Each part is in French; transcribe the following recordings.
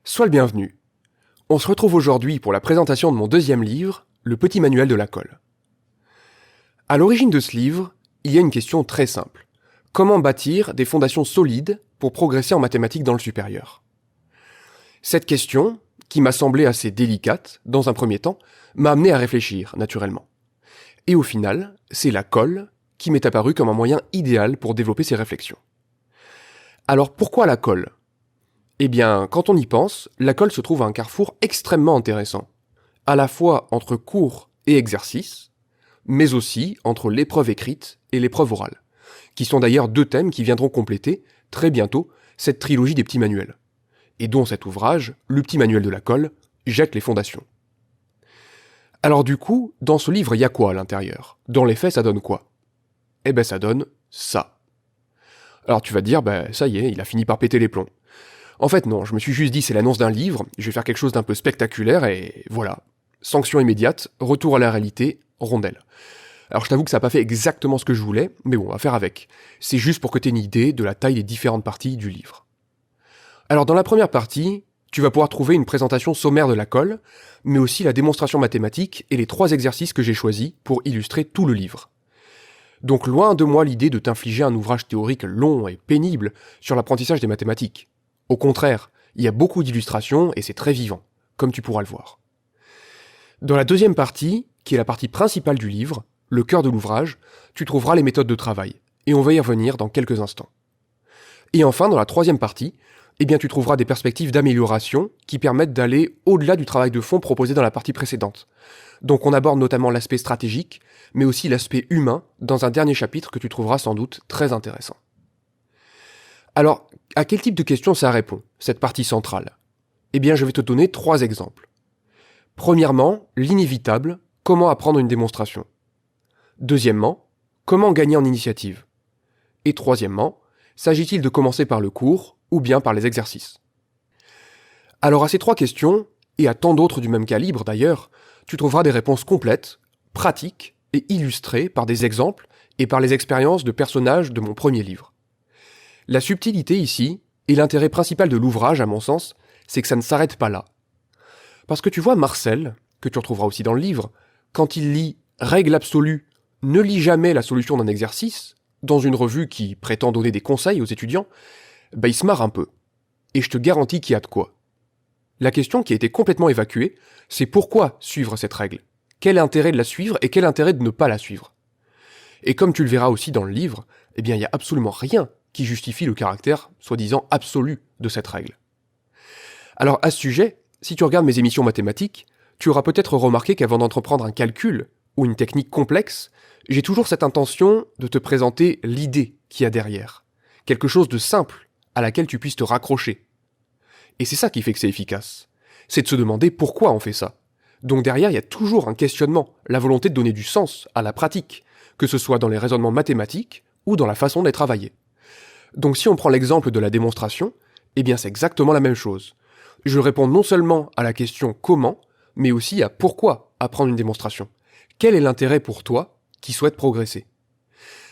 Sois le bienvenu. On se retrouve aujourd'hui pour la présentation de mon deuxième livre, Le petit manuel de la colle. À l'origine de ce livre, il y a une question très simple. Comment bâtir des fondations solides pour progresser en mathématiques dans le supérieur ? Cette question, qui m'a semblé assez délicate, dans un premier temps, m'a amené à réfléchir, naturellement. Et au final, c'est la colle qui m'est apparue comme un moyen idéal pour développer ces réflexions. Alors pourquoi la colle ? Eh bien, quand on y pense, la colle se trouve à un carrefour extrêmement intéressant, à la fois entre cours et exercices, mais aussi entre l'épreuve écrite et l'épreuve orale, qui sont d'ailleurs deux thèmes qui viendront compléter, très bientôt, cette trilogie des petits manuels, et dont cet ouvrage, Le petit manuel de la colle, jette les fondations. Alors du coup, dans ce livre, il y a quoi à l'intérieur ? Dans les faits, ça donne quoi ? Eh ben ça donne ça. Alors tu vas te dire, ça y est, il a fini par péter les plombs. En fait non, je me suis juste dit c'est l'annonce d'un livre, je vais faire quelque chose d'un peu spectaculaire et voilà. Sanction immédiate, retour à la réalité, rondelle. Alors je t'avoue que ça n'a pas fait exactement ce que je voulais, mais bon, on va faire avec. C'est juste pour que tu aies une idée de la taille des différentes parties du livre. Alors dans la première partie, tu vas pouvoir trouver une présentation sommaire de la colle, mais aussi la démonstration mathématique et les 3 exercices que j'ai choisis pour illustrer tout le livre. Donc loin de moi l'idée de t'infliger un ouvrage théorique long et pénible sur l'apprentissage des mathématiques. Au contraire, il y a beaucoup d'illustrations et c'est très vivant, comme tu pourras le voir. Dans la deuxième partie, qui est la partie principale du livre, le cœur de l'ouvrage, tu trouveras les méthodes de travail, et on va y revenir dans quelques instants. Et enfin, dans la troisième partie, tu trouveras des perspectives d'amélioration qui permettent d'aller au-delà du travail de fond proposé dans la partie précédente. Donc on aborde notamment l'aspect stratégique, mais aussi l'aspect humain dans un dernier chapitre que tu trouveras sans doute très intéressant. Alors, à quel type de questions ça répond, cette partie centrale ? Je vais te donner 3 exemples. Premièrement, l'inévitable, comment apprendre une démonstration. Deuxièmement, comment gagner en initiative. Et troisièmement, s'agit-il de commencer par le cours ou bien par les exercices ? Alors à ces 3 questions, et à tant d'autres du même calibre d'ailleurs, tu trouveras des réponses complètes, pratiques et illustrées par des exemples et par les expériences de personnages de mon premier livre. La subtilité ici, et l'intérêt principal de l'ouvrage à mon sens, c'est que ça ne s'arrête pas là. Parce que tu vois Marcel, que tu retrouveras aussi dans le livre, quand il lit « Règle absolue, ne lis jamais la solution d'un exercice » dans une revue qui prétend donner des conseils aux étudiants, il se marre un peu. Et je te garantis qu'il y a de quoi. La question qui a été complètement évacuée, c'est pourquoi suivre cette règle ? Quel intérêt de la suivre et quel intérêt de ne pas la suivre ? Et comme tu le verras aussi dans le livre, il n'y a absolument rien qui justifie le caractère, soi-disant, absolu de cette règle. Alors à ce sujet, si tu regardes mes émissions mathématiques, tu auras peut-être remarqué qu'avant d'entreprendre un calcul ou une technique complexe, j'ai toujours cette intention de te présenter l'idée qu'il y a derrière. Quelque chose de simple, à laquelle tu puisses te raccrocher. Et c'est ça qui fait que c'est efficace. C'est de se demander pourquoi on fait ça. Donc derrière, il y a toujours un questionnement, la volonté de donner du sens à la pratique, que ce soit dans les raisonnements mathématiques ou dans la façon d'être travaillé. Donc si on prend l'exemple de la démonstration, c'est exactement la même chose. Je réponds non seulement à la question comment, mais aussi à pourquoi apprendre une démonstration. Quel est l'intérêt pour toi qui souhaite progresser ?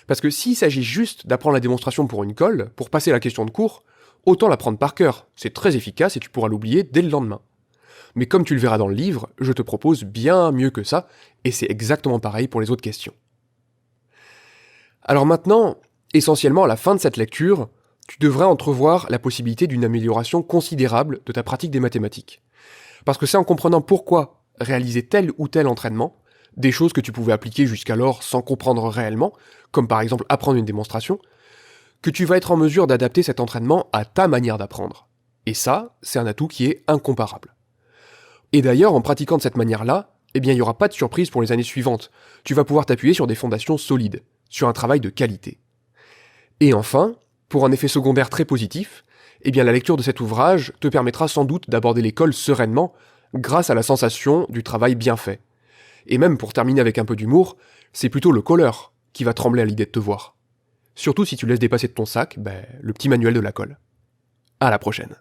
Parce que s'il s'agit juste d'apprendre la démonstration pour une colle, pour passer la question de cours, autant l'apprendre par cœur, c'est très efficace et tu pourras l'oublier dès le lendemain. Mais comme tu le verras dans le livre, je te propose bien mieux que ça, et c'est exactement pareil pour les autres questions. Alors maintenant, essentiellement à la fin de cette lecture, tu devrais entrevoir la possibilité d'une amélioration considérable de ta pratique des mathématiques. Parce que c'est en comprenant pourquoi réaliser tel ou tel entraînement, des choses que tu pouvais appliquer jusqu'alors sans comprendre réellement, comme par exemple apprendre une démonstration, que tu vas être en mesure d'adapter cet entraînement à ta manière d'apprendre. Et ça, c'est un atout qui est incomparable. Et d'ailleurs, en pratiquant de cette manière-là, il n'y aura pas de surprise pour les années suivantes. Tu vas pouvoir t'appuyer sur des fondations solides, sur un travail de qualité. Et enfin, pour un effet secondaire très positif, la lecture de cet ouvrage te permettra sans doute d'aborder l'école sereinement grâce à la sensation du travail bien fait. Et même pour terminer avec un peu d'humour, c'est plutôt le colleur qui va trembler à l'idée de te voir. Surtout si tu laisses dépasser de ton sac, le petit manuel de la colle. À la prochaine.